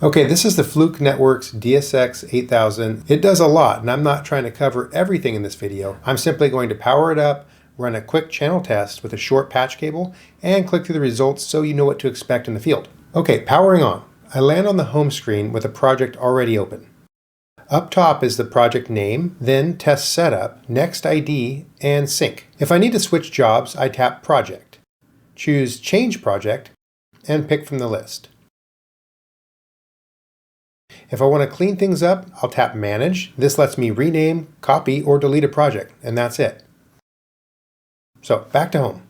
Okay, this is the Fluke Networks DSX-8000. It does a lot, and I'm not trying to cover everything in this video. I'm simply going to power it up, run a quick channel test with a short patch cable, and click through the results so you know what to expect in the field. Okay, powering on. I land on the home screen with a project already open. Up top is the project name, then test setup, next ID, and sync. If I need to switch jobs, I tap Project, choose Change Project, and pick from the list. If I want to clean things up, I'll tap Manage. This lets me rename, copy, or delete a project, and that's it. So back to home.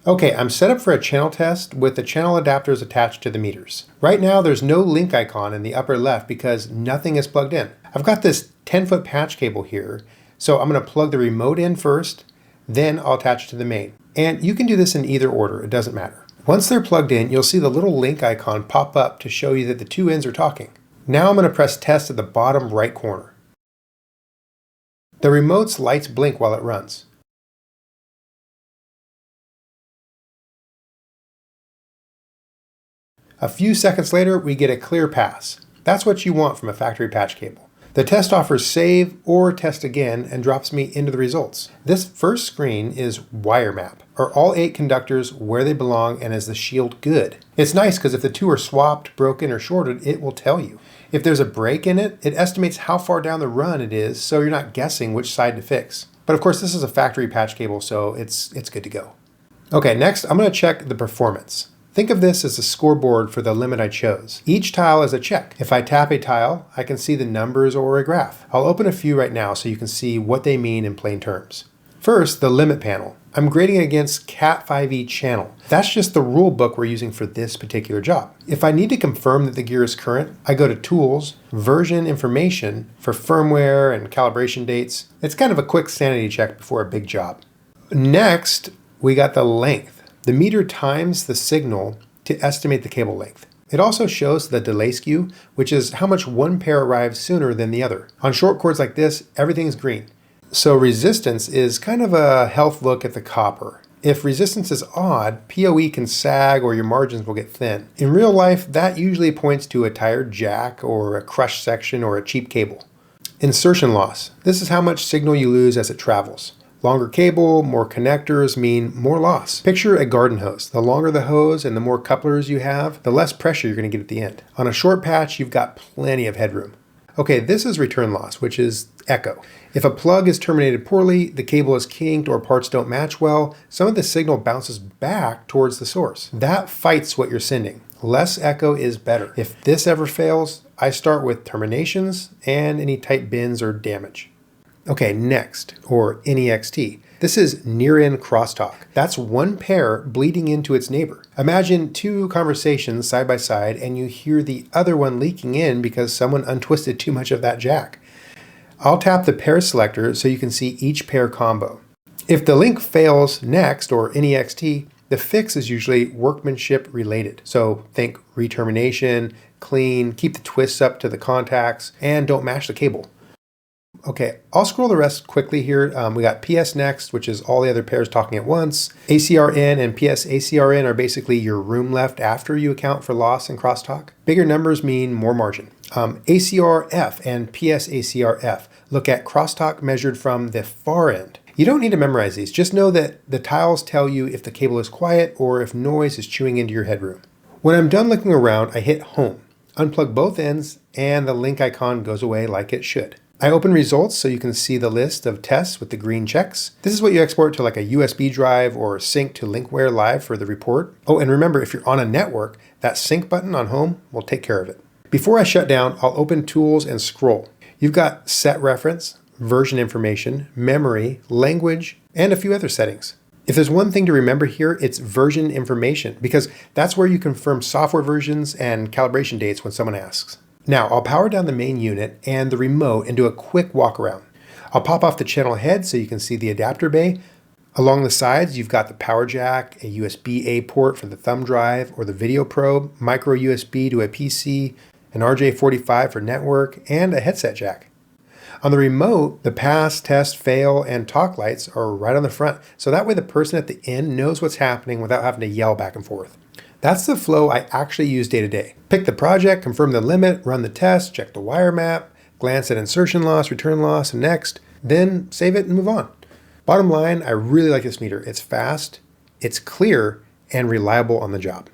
Okay, I'm set up for a channel test with the channel adapters attached to the meters. Right now, there's no link icon in the upper left because nothing is plugged in. I've got this 10-foot patch cable here, so I'm going to plug the remote in first, then I'll attach it to the main. And you can do this in either order, it doesn't matter. Once they're plugged in, you'll see the little link icon pop up to show you that the two ends are talking. Now I'm going to press test at the bottom right corner. The remote's lights blink while it runs. A few seconds later, we get a clear pass. That's what you want from a factory patch cable. The test offers save or test again and drops me into the results. This first screen is wire map. Are all 8 conductors where they belong, and is the shield good? It's nice because if the two are swapped, broken, or shorted, it will tell you. If there's a break in it, it estimates how far down the run it is, so you're not guessing which side to fix. But of course, this is a factory patch cable, so it's good to go. Okay, next I'm going to check the performance. Think of this as a scoreboard for the limit I chose. Each tile is a check. If I tap a tile, I can see the numbers or a graph. I'll open a few right now so you can see what they mean in plain terms. First, the limit panel. I'm grading against Cat5e channel. That's just the rule book we're using for this particular job. If I need to confirm that the gear is current, I go to Tools, Version Information for firmware and calibration dates. It's kind of a quick sanity check before a big job. Next, we got the length. The meter times the signal to estimate the cable length. It also shows the delay skew, which is how much one pair arrives sooner than the other. On short cords like this, everything's green. So resistance is kind of a health look at the copper. If resistance is odd, PoE can sag or your margins will get thin. In real life, that usually points to a tired jack or a crushed section or a cheap cable. Insertion loss. This is how much signal you lose as it travels. Longer cable, more connectors mean more loss. Picture a garden hose. The longer the hose and the more couplers you have, the less pressure you're going to get at the end. On a short patch, you've got plenty of headroom. Okay, this is return loss, which is echo. If a plug is terminated poorly, the cable is kinked, or parts don't match well, some of the signal bounces back towards the source. That fights what you're sending. Less echo is better. If this ever fails, I start with terminations and any tight bends or damage. Okay, next, or ANEXT. This is near-in crosstalk. That's one pair bleeding into its neighbor. Imagine two conversations side by side and you hear the other one leaking in because someone untwisted too much of that jack. I'll tap the pair selector so you can see each pair combo. If the link fails next, or ANEXT, the fix is usually workmanship related. So think retermination, clean, keep the twists up to the contacts, and don't mash the cable. Okay, I'll scroll the rest quickly here. We got PS next, which is all the other pairs talking at once. ACR-N and PS ACR-N are basically your room left after you account for loss and crosstalk. Bigger numbers mean more margin. ACR-F and PS ACR-F look at crosstalk measured from the far end. You don't need to memorize these, just know that the tiles tell you if the cable is quiet or if noise is chewing into your headroom. When I'm done looking around, I hit home, unplug both ends, and the link icon goes away like it should. I open results so you can see the list of tests with the green checks. This is what you export to like a USB drive or sync to LinkWare Live for the report. Oh, and remember, if you're on a network, that sync button on home will take care of it. Before I shut down, I'll open Tools and scroll. You've got set reference, version information, memory, language, and a few other settings. If there's one thing to remember here, it's version information, because that's where you confirm software versions and calibration dates when someone asks. Now, I'll power down the main unit and the remote and do a quick walk around. I'll pop off the channel head so you can see the adapter bay. Along the sides, you've got the power jack, a USB-A port for the thumb drive or the video probe, micro USB to a PC, an RJ45 for network, and a headset jack. On the remote, the pass, test, fail, and talk lights are right on the front, so that way the person at the end knows what's happening without having to yell back and forth. That's the flow I actually use day to day. Pick the project, confirm the limit, run the test, check the wire map, glance at insertion loss, return loss, and next, then save it and move on. Bottom line, I really like this meter. It's fast, it's clear, and reliable on the job.